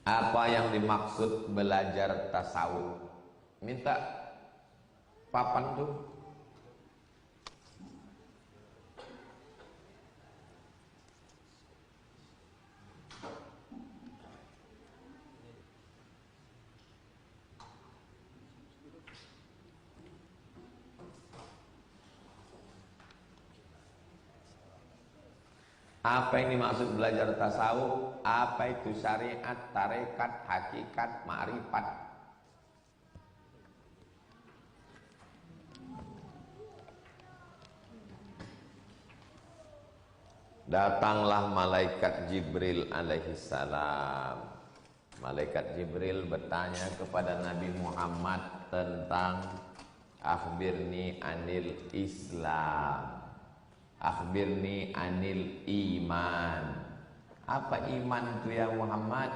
Apa yang dimaksud belajar tasawuf? Minta papan tuh. Apa yang dimaksud belajar tasawuf? Apa itu syariat, tarekat, hakikat, ma'rifat? Datanglah malaikat Jibril alaihissalam. Malaikat Jibril bertanya kepada Nabi Muhammad tentang akhbirni anil Islam, akhbirni anil iman. Apa iman itu ya Muhammad?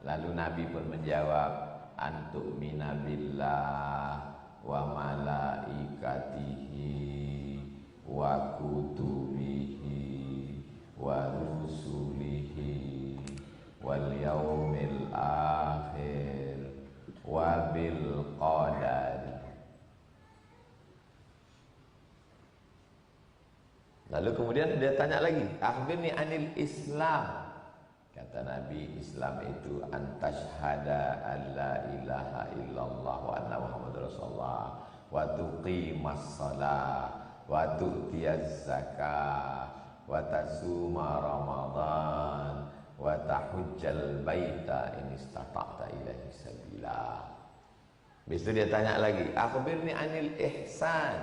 Lalu Nabi pun menjawab, antu'mina billah wa malaikatihi wa kutubihi wa rusulihi wal yaumil akhir wa bil qadari. Lalu kemudian dia tanya lagi, akhbirni anil Islam. Kata Nabi, Islam itu antashhada alla ilaha illallah wa anna muhammadur rasulullah wa tuqimas shalah wa tu'tiyaz zakah wa tasuma ramadan wa tahujjal baita in istata'ta ilaihi sabila. Habis itu dia tanya lagi, akhbirni anil ihsan.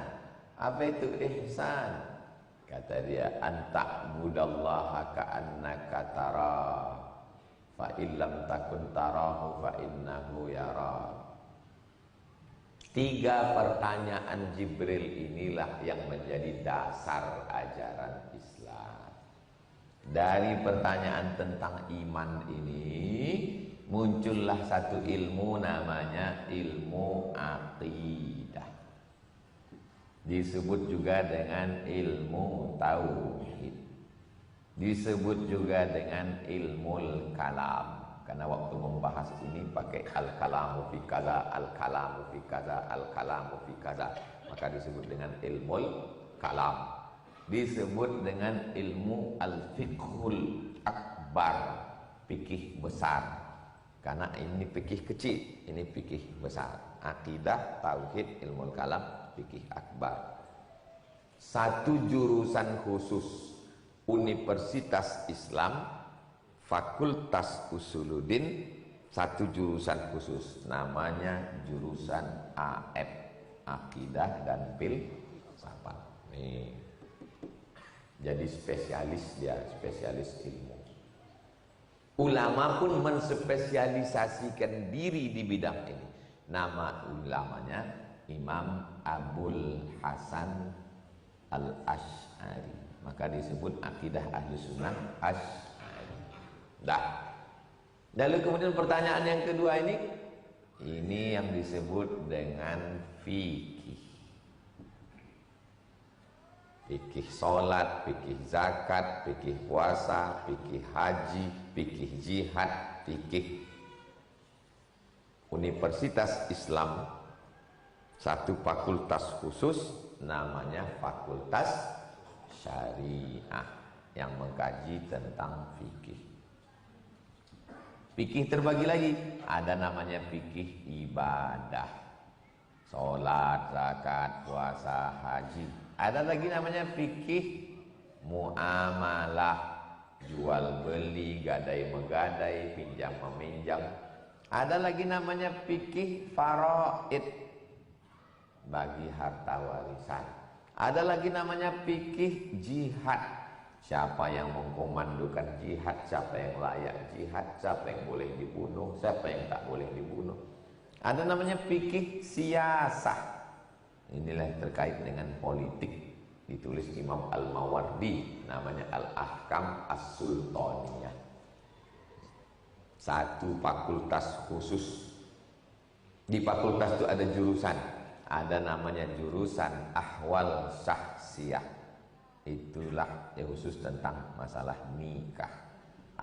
Apa itu ihsan? Kata dia, anta'budallaha ka'annaka tarah fa illam takun tarahu fa innahu yara. Tiga pertanyaan Jibril inilah yang menjadi dasar ajaran Islam. Dari pertanyaan tentang iman ini muncullah satu ilmu namanya ilmu aqidah. Disebut juga dengan ilmu tauhid. Disebut juga dengan ilmu kalam. Karena waktu membahas ini pakai al-kalamu fi kaza, al-kalamu fi kaza, al-kalamu fi kaza. Maka disebut dengan ilmu kalam. Disebut dengan ilmu al-fiqhul akbar, fikih besar. Karena ini fikih kecil, ini fikih besar. Akidah, tauhid, ilmu kalam, fikih akbar. Satu jurusan khusus Universitas Islam, Fakultas Usuluddin, satu jurusan khusus namanya jurusan AF, Akidah dan Filsafat. Nih. Jadi spesialis dia, spesialis ilmu. Ulama pun menspesialisasikan diri di bidang ini. Nama ulamanya Imam Abul Hasan Al-Asy'ari. Maka disebut akidah ahli sunnah Asy'ari. Dah. Lalu kemudian pertanyaan yang kedua ini yang disebut dengan fikih. Fikih sholat, fikih zakat, fikih puasa, fikih haji, fikih jihad, fikih. Universitas Islam, satu fakultas khusus namanya Fakultas Syariah yang mengkaji tentang fikih. Fikih terbagi lagi, ada namanya fikih ibadah, sholat, zakat, puasa, haji. Ada lagi namanya fikih muamalah, jual beli, gadai megadai, pinjam meminjam. Ada lagi namanya fikih faraid, bagi harta warisan. Ada lagi namanya fikih jihad, siapa yang mengkomandokan jihad, siapa yang layak jihad, siapa yang boleh dibunuh, siapa yang tak boleh dibunuh. Ada namanya fikih siyasah, inilah yang terkait dengan politik, ditulis Imam Al-Mawardi, namanya Al-Ahkam As-Sultaniyah. Satu fakultas khusus. Di fakultas itu ada jurusan, ada namanya jurusan Ahwal Syahsiyah. Itulah yang khusus tentang masalah nikah.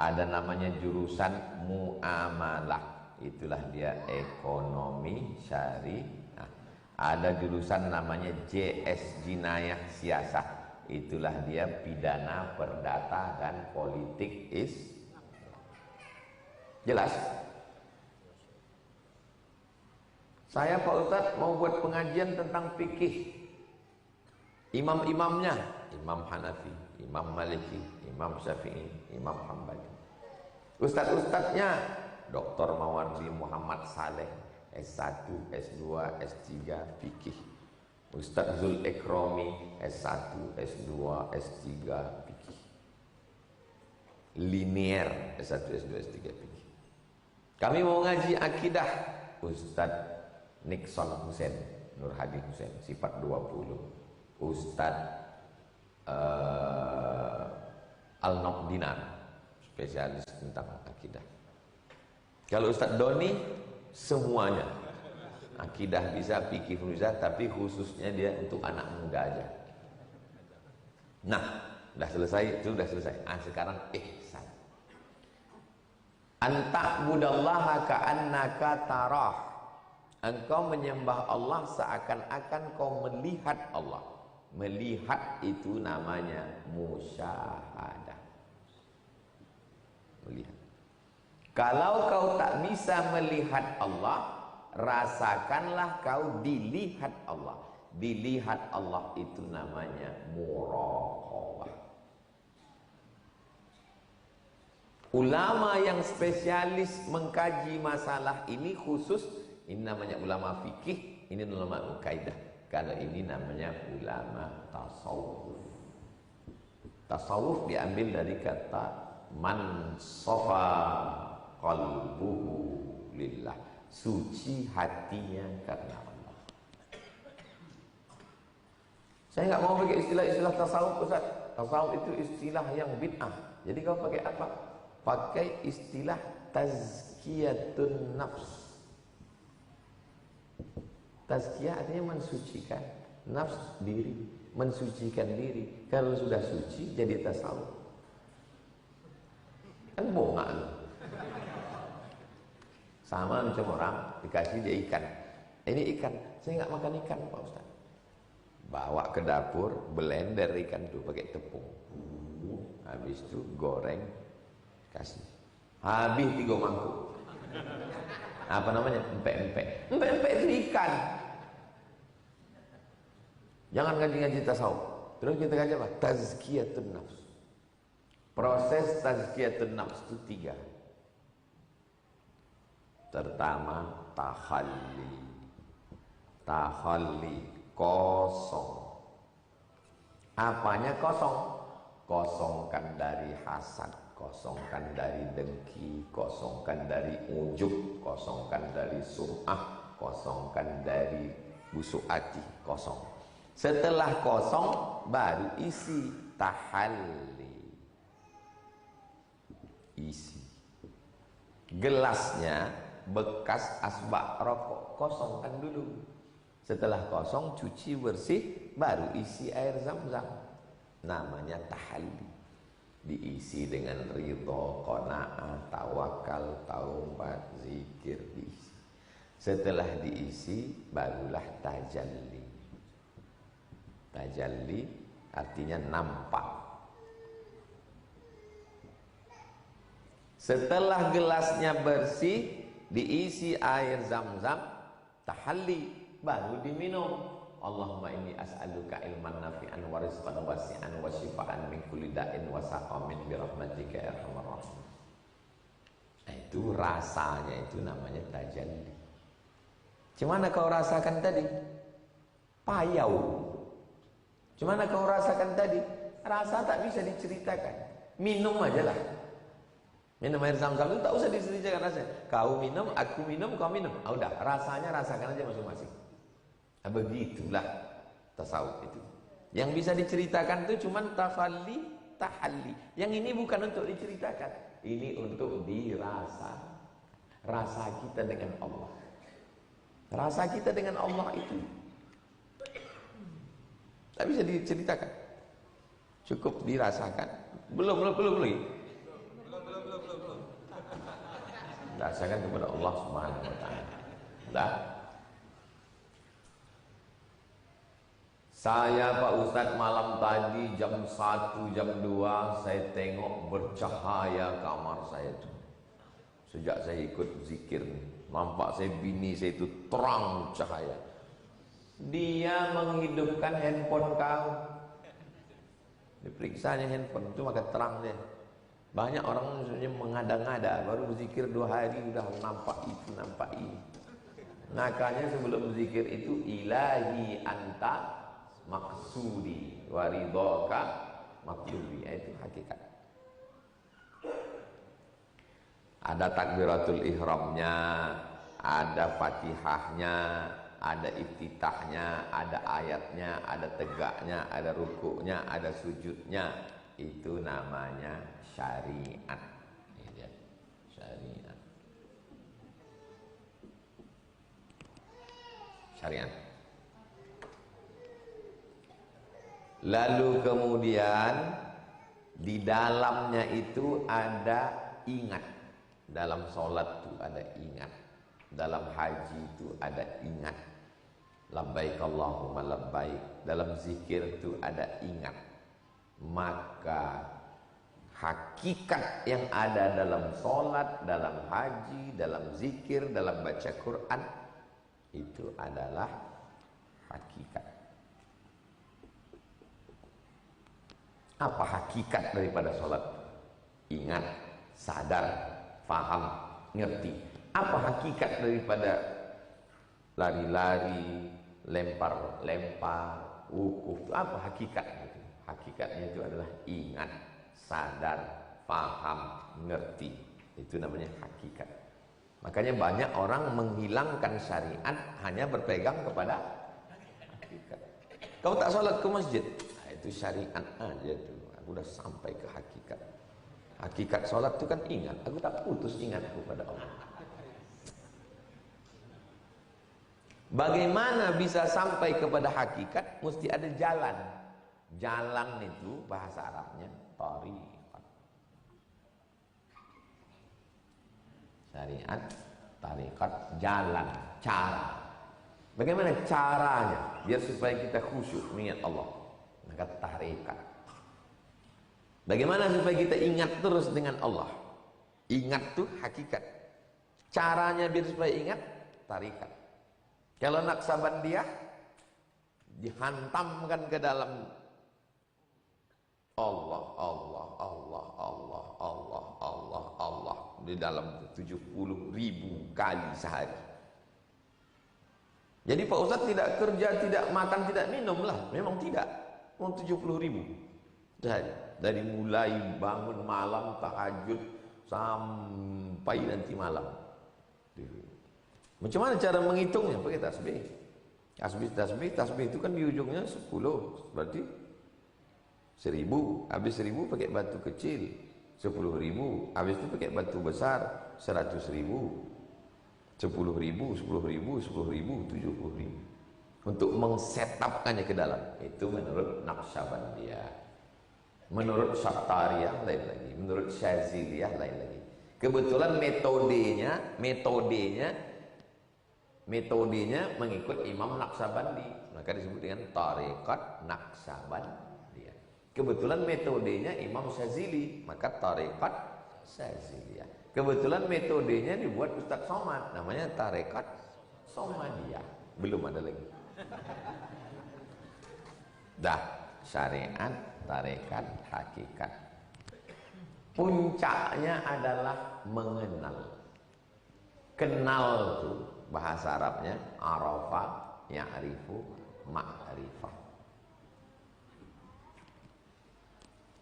Ada namanya jurusan muamalah, itulah dia ekonomi syariah. Ada jurusan namanya JS Jinayah Siasah, itulah dia pidana perdata dan politik jelas. Saya Pak Ustadz mau buat pengajian tentang fikih. Imam-imamnya Imam Hanafi, Imam Maliki, Imam Syafi'i, Imam Hambali. Ustadz-ustadznya Dr. Mawardi Muhammad Saleh, S1, S2, S3 fikih. Ustadz Zul Ikromi, S1, S2, S3 fikih. Linier, S1, S2, S3 fikih. Kami mau ngaji akidah, Ustadz Nixon Hussein, Nur Hadi Hussein, sifat 20. Ustadz Al-Nob Dinar, spesialis tentang akidah. Kalau Ustadz Doni, semuanya akidah bisa, fikih bisa, tapi khususnya dia untuk anak muda aja. Nah, sudah selesai, itu sudah selesai. Sekarang ihsan. Anta'budallaha ka'annaka tarah. Engkau menyembah Allah seakan-akan kau melihat Allah. Melihat itu namanya musyahadah. Melihat. Kalau kau tak bisa melihat Allah, rasakanlah kau dilihat Allah. Dilihat Allah itu namanya muraqabah. Ulama yang spesialis mengkaji masalah ini khusus, ini namanya ulama fikih, ini ulama kaidah. Kalau ini namanya ulama tasawuf. Tasawuf diambil dari kata man sofa qalbuhu lillah, suci hatinya karena Allah. Saya nggak mau pakai istilah-istilah tasawuf, Ustaz. Tasawuf itu istilah yang bid'ah. Jadi kau pakai apa? Pakai istilah tazkiyatun nafs. Tazkiyah artinya mensucikan nafs diri, mensucikan diri. Kalau sudah suci jadi tasawuf. Kan bohongan. Sama macam orang dikasih dia ikan. Ini ikan, saya nggak makan ikan Pak Ustaz. Bawa ke dapur, blender ikan itu pakai tepung. Habis itu goreng, kasih. Habis 3 mangkuk. Apa namanya? Empek-empek. Empek-empek itu ikan. Jangan ngaji-ngaji tasawuf. Terus kita ngaji apa? Tazkiyatun nafs. Proses tazkiyatun nafs itu 3. Pertama, tahalli. Tahalli, kosong. Apanya kosong? Kosongkan dari hasad, kosongkan dari dengki, kosongkan dari ujub, kosongkan dari sum'ah, kosongkan dari busuk hati, kosong. Setelah kosong baru isi, tahalli. Isi. Gelasnya bekas asbak rokok, kosongkan dulu. Setelah kosong cuci bersih, baru isi air zam-zam. Namanya tahalli. Diisi dengan ridho, qanaah, tawakal, taubat, zikir, diisi. Setelah diisi barulah tajalli. Tajalli artinya nampak. Setelah gelasnya bersih, diisi air zam-zam, tahalli, baru diminum. Allahumma inni as'aluka ilman nafi'an wa rizqan wasi'an wa shifaan min kulli da'in wa saqamin bi rahmatika ya arhamar rahimin. Itu rasanya, itu namanya tajalli. Gimana kau rasakan tadi? Payau. Gimana kau rasakan tadi? Rasa tak bisa diceritakan. Minum aja lah. Minum air zam-zam itu tak usah diceritakan rasanya. Kau minum, aku minum, kau minum. Udah, rasanya rasakan aja masing-masing. Begitulah tasawuf itu. Yang bisa diceritakan itu cuma tafalli, tahalli. Yang ini bukan untuk diceritakan. Ini untuk dirasa. Rasa kita dengan Allah. Rasa kita dengan Allah itu tak bisa diceritakan. Cukup dirasakan. Belum. rasakan kepada Allah Subhanahu wa taala. Dah. Saya Pak Ustadz malam tadi jam 1, jam 2 saya tengok bercahaya kamar saya itu. Sejak saya ikut zikir, nampak saya bini saya itu terang cahaya. Dia menghidupkan handphone kau. Diperiksanya handphone itu maka terang dia. Banyak orang maksudnya mengada-ngada, baru berzikir 2 hari sudah nampak itu, nampak ini. Makanya sebelum zikir itu ilahi anta maksudi waridhoka matlubi, itu hakikat. Ada takbiratul ihramnya, ada fatihahnya, ada iftitahnya, ada ayatnya, ada tegaknya, ada rukuknya, ada sujudnya. Itu namanya syariat. Syariat. Syariat. Lalu kemudian di dalamnya itu ada ingat. Dalam sholat itu ada ingat. Dalam haji itu ada ingat. Labbaik Allahumma labbaik. Dalam zikir itu ada ingat. Maka hakikat yang ada dalam sholat, dalam haji, dalam zikir, dalam baca Quran, itu adalah hakikat. Apa hakikat daripada sholat? Ingat, sadar, faham, ngerti. Apa hakikat daripada lari-lari, lempar-lempar, wukuf? Apa hakikatnya itu? Hakikatnya itu adalah ingat, sadar, faham, ngerti. Itu namanya hakikat. Makanya banyak orang menghilangkan syariat hanya berpegang kepada hakikat. Kau tak sholat ke masjid? Itu syariat aja tuh. Aku udah sampai ke hakikat. Hakikat sholat itu kan ingat. Aku tak putus ingatku pada Allah. Bagaimana bisa sampai kepada hakikat? Mesti ada jalan. Jalan itu bahasa Arabnya tariqat. Syariat, tariqat, jalan, cara. Bagaimana caranya? Biar supaya kita khusyuk mengingat Allah. Maka tarikat. Bagaimana supaya kita ingat terus dengan Allah? Ingat tuh hakikat. Caranya biar supaya ingat, tarikat. Kalau Naqsabandiyah dihantamkan ke dalam Allah, Allah, Allah, Allah, Allah, Allah, Allah di dalam 70.000 kali sehari. Jadi Pak Ustadz tidak kerja, tidak makan, tidak minum lah. Memang tidak. 70.000 dari mulai bangun malam tahajud sampai nanti malam. Macam mana cara menghitungnya? Pakai tasbih. Tasbih itu kan di ujungnya 10, berarti 1000. Habis 1000 pakai batu kecil 10.000. Habis itu pakai batu besar 100.000. 10.000, 10.000, 10.000, 70.000. Untuk mengsetapkannya ke dalam. Itu menurut Naqsabandiyah. Menurut Syattariyah lain lagi. Menurut Syaziliyah lain lagi. Kebetulan metodenya mengikut Imam Naqsabandi. Maka disebut dengan Tariqat Naqsabandiyah. Kebetulan metodenya Imam Syazili. Maka Tariqat Syaziliyah. Kebetulan metodenya dibuat Ustaz Somad. Namanya Tariqat Somadiyah. Belum ada lagi. Dah, syariat, tarekat, hakikat. Puncaknya adalah mengenal. Kenal itu bahasa Arabnya arafa, ya'rifu, ma'rifah.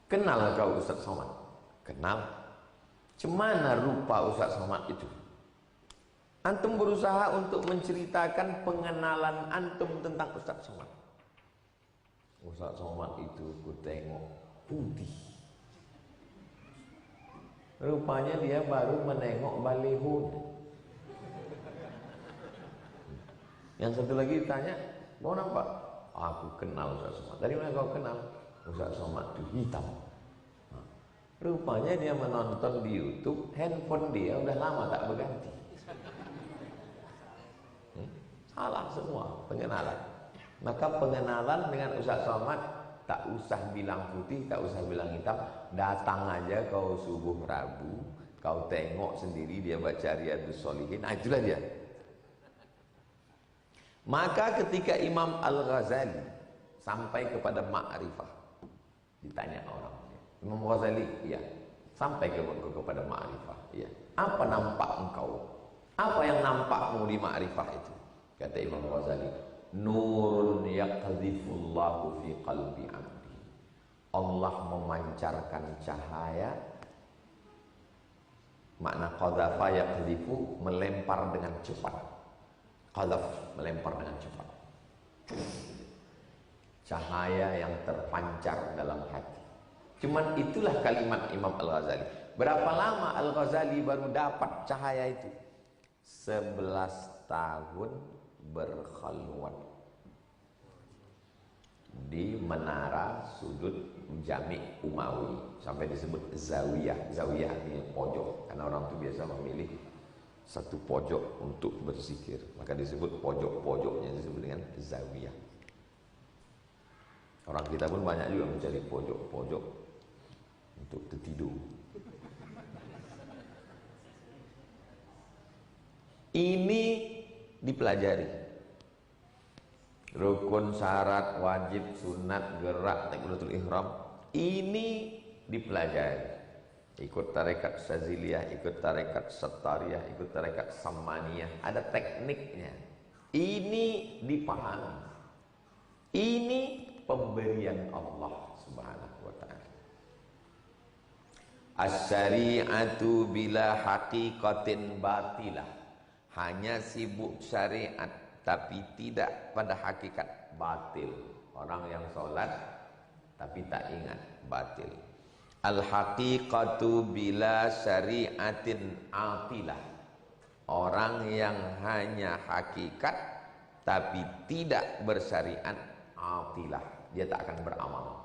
Kenal kau Ustaz Somad? Kenal. Cemana rupa Ustaz Somad itu? Antum berusaha untuk menceritakan pengenalan antum tentang Ustaz Somad. Ustaz Somad itu ku tengok putih. Rupanya dia baru menengok baliho. Yang satu lagi tanya, mau nampak? Aku kenal Ustaz Somad. Dari mana kau kenal? Ustaz Somad itu hitam. Rupanya dia menonton di YouTube, handphone dia udah lama tak berganti. Salah semua pengenalan. Maka pengenalan dengan Ustaz Somad, tak usah bilang putih, tak usah bilang hitam, datang aja kau subuh Rabu, kau tengok sendiri dia baca Riyadhus Shalihin, nah itulah dia. Maka ketika Imam Al-Ghazali sampai kepada ma'rifah, ditanya orang, Imam Ghazali, iya, sampai kepada ma'rifah, iya. Apa nampak engkau? Apa yang nampakmu di ma'rifah itu? Kata Imam Ghazali, nurun yaqdhifullahu fi qalbi 'abdi. Allah memancarkan cahaya. Makna qadhafa yaqdhifu, melempar dengan cepat. Qadhaf, melempar dengan cepat. Cahaya yang terpancar dalam hati. Cuman itulah kalimat Imam Al-Ghazali. Berapa lama Al-Ghazali baru dapat cahaya itu? 11 tahun berkhalwat di menara sudut Jami' Umawi, sampai disebut zawiyah. Zawiyah artinya pojok, karena orang itu biasa memilih satu pojok untuk berzikir, maka disebut pojok-pojoknya disebut dengan zawiyah. Orang kita pun banyak juga mencari pojok-pojok untuk tertidur. Ini dipelajari. Rukun, syarat, wajib, sunat, gerak, takbiratul ihram, ini dipelajari. Ikut tarekat Syaziliyah, ikut tarekat Sattariyah, ikut tarekat Samaniyah, ada tekniknya. Ini dipahami. Ini pemberian Allah Subhanahu wa ta'ala. Asy-syari'atu bila haqiqatin batilah. Hanya sibuk syariat tapi tidak pada hakikat, batil. Orang yang sholat tapi tak ingat, batil. Al-haqiqatu bila syari'atin atilah. Orang yang hanya hakikat tapi tidak bersyariat, atilah. Dia tak akan beramal.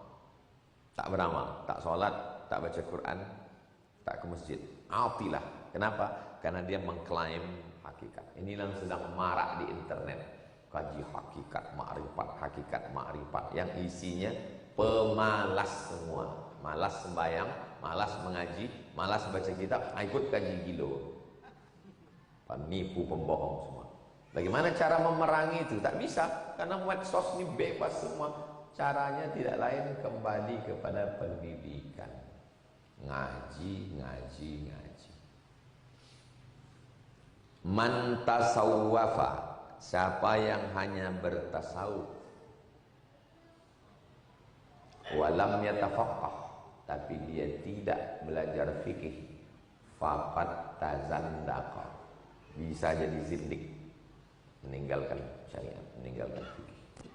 Tak beramal, tak sholat, tak baca Quran, tak ke masjid. Atilah. Kenapa? Karena dia mengklaim hakikat. Inilah yang sedang marak di internet. Kaji hakikat ma'rifat yang isinya pemalas semua. Malas sembahyang, malas mengaji, malas baca kitab, ikut kaji gilo. Penipu, pembohong semua. Bagaimana cara memerangi itu? Tak bisa, karena medsos ini bebas semua. Caranya tidak lain kembali kepada pendidikan. Ngaji. Man tasawwafa, siapa yang hanya bertasawuf, walam yatafaqqah, tapi dia tidak belajar fikih, faqad tazandaqa, bisa jadi zindik, meninggalkan syariat, meninggalkan fikih.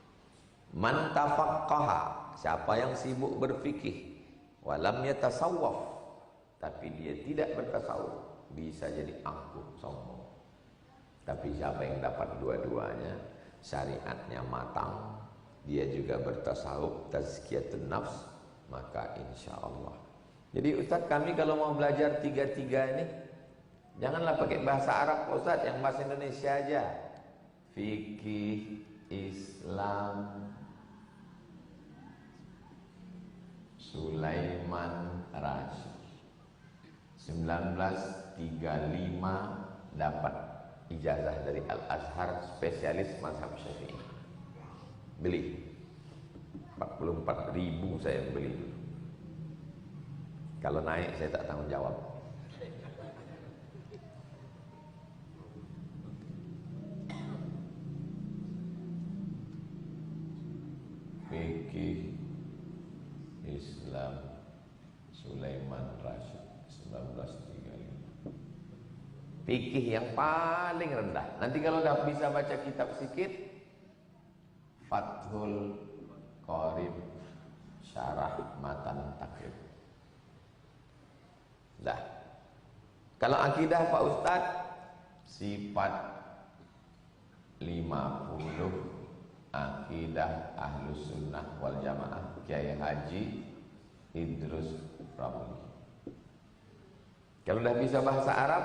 Man tafaqqaha, siapa yang sibuk berfikih, walam yatasawwaf, tapi dia tidak bertasawuf, bisa jadi angkuh, sombong. Tapi siapa yang dapat dua-duanya, syariatnya matang, dia juga bertasawuf, tazkiyatun nafs, maka insya Allah. Jadi Ustaz, kami kalau mau belajar tiga-tiga ini, janganlah pakai bahasa Arab Ustaz, yang bahasa Indonesia aja. Fikih Islam Sulaiman Rasyid, 1935 dapat ijazah dari Al-Azhar, spesialis mazhab Syafi'i. Beli 44.000 saya beli dulu. Kalau naik saya tak tanggung jawab. Fikih Islam Sulaiman Rasyid, 1935. Fikih yang paling rendah. Nanti kalau dah bisa baca kitab sikit, Fathul Qorib Syarah Matan Takrib. Dah. Kalau akidah Pak Ustaz, sifat 50 akidah Ahlus Sunnah wal Jamaah Kiai Haji Idrus Ramli. Kalau udah bisa bahasa Arab,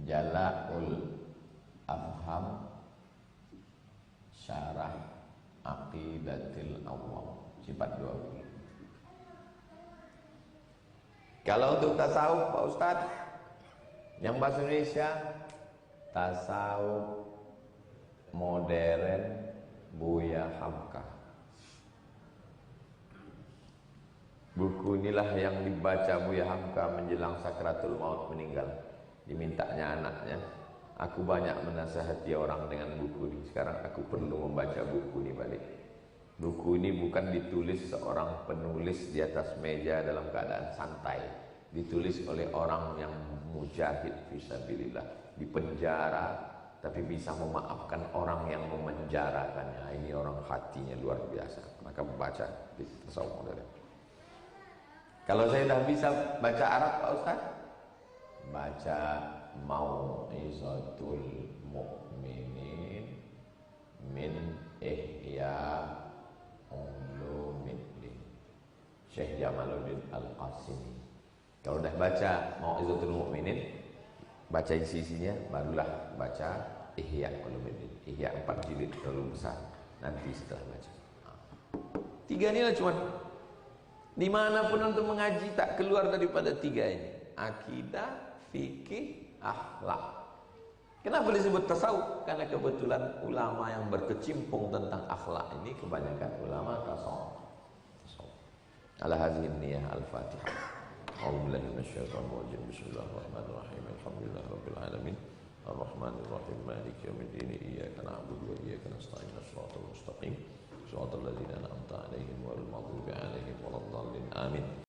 Jala'ul Afham Syarah Aqidatil Awam, sifat 20. Kalau untuk tasawuf Pak Ustadz, yang bahasa Indonesia, tasawuf modern Buya Hamka. Buku inilah yang dibaca Buya Hamka menjelang sakratul maut meninggal. Dimintanya anaknya, aku banyak menasihati orang dengan buku ini. Sekarang aku perlu membaca buku ini balik. Buku ini bukan ditulis seorang penulis di atas meja dalam keadaan santai. Ditulis oleh orang yang mujahid fisabilillah, di penjara, tapi bisa memaafkan orang yang memenjarakannya. Ini orang hatinya luar biasa. Maka membaca di tasawuf modern. Kalau saya dah bisa baca Arab Pak Ustaz, baca Mau'izatul Mu'minin min Ihya Ulumuddin, Syekh Jamaluddin Al-Qasimi. Kalau dah baca Mau'izatul Mu'minin, baca isi-isinya, barulah baca Ihya Ulumuddin. Ihya 4 jilid terlalu besar. Nanti setelah baca. 3 inilah cuman. Dimanapun untuk mengaji tak keluar daripada 3 ini. Akidah, fikih, akhlak. Kenapa disebut tasawuf? Karena kebetulan ulama yang berkecimpung tentang akhlak ini kebanyakan ulama tasawuf. Ala hadhihi niyyah al-Fatihah. A'udzubillahi minasyaitonir rajim. Bismillahirrahmanirrahim. Alhamdulillahirabbil alamin. Arrahmanirrahim. Maliki yaumiddin. Iyyaka na'budu wa iyyaka nasta'in. Shiratal mustaqim. Shiratal ladzina an'amta 'alaihim ghairil maghdubi 'alaihim waladdallin. Amin.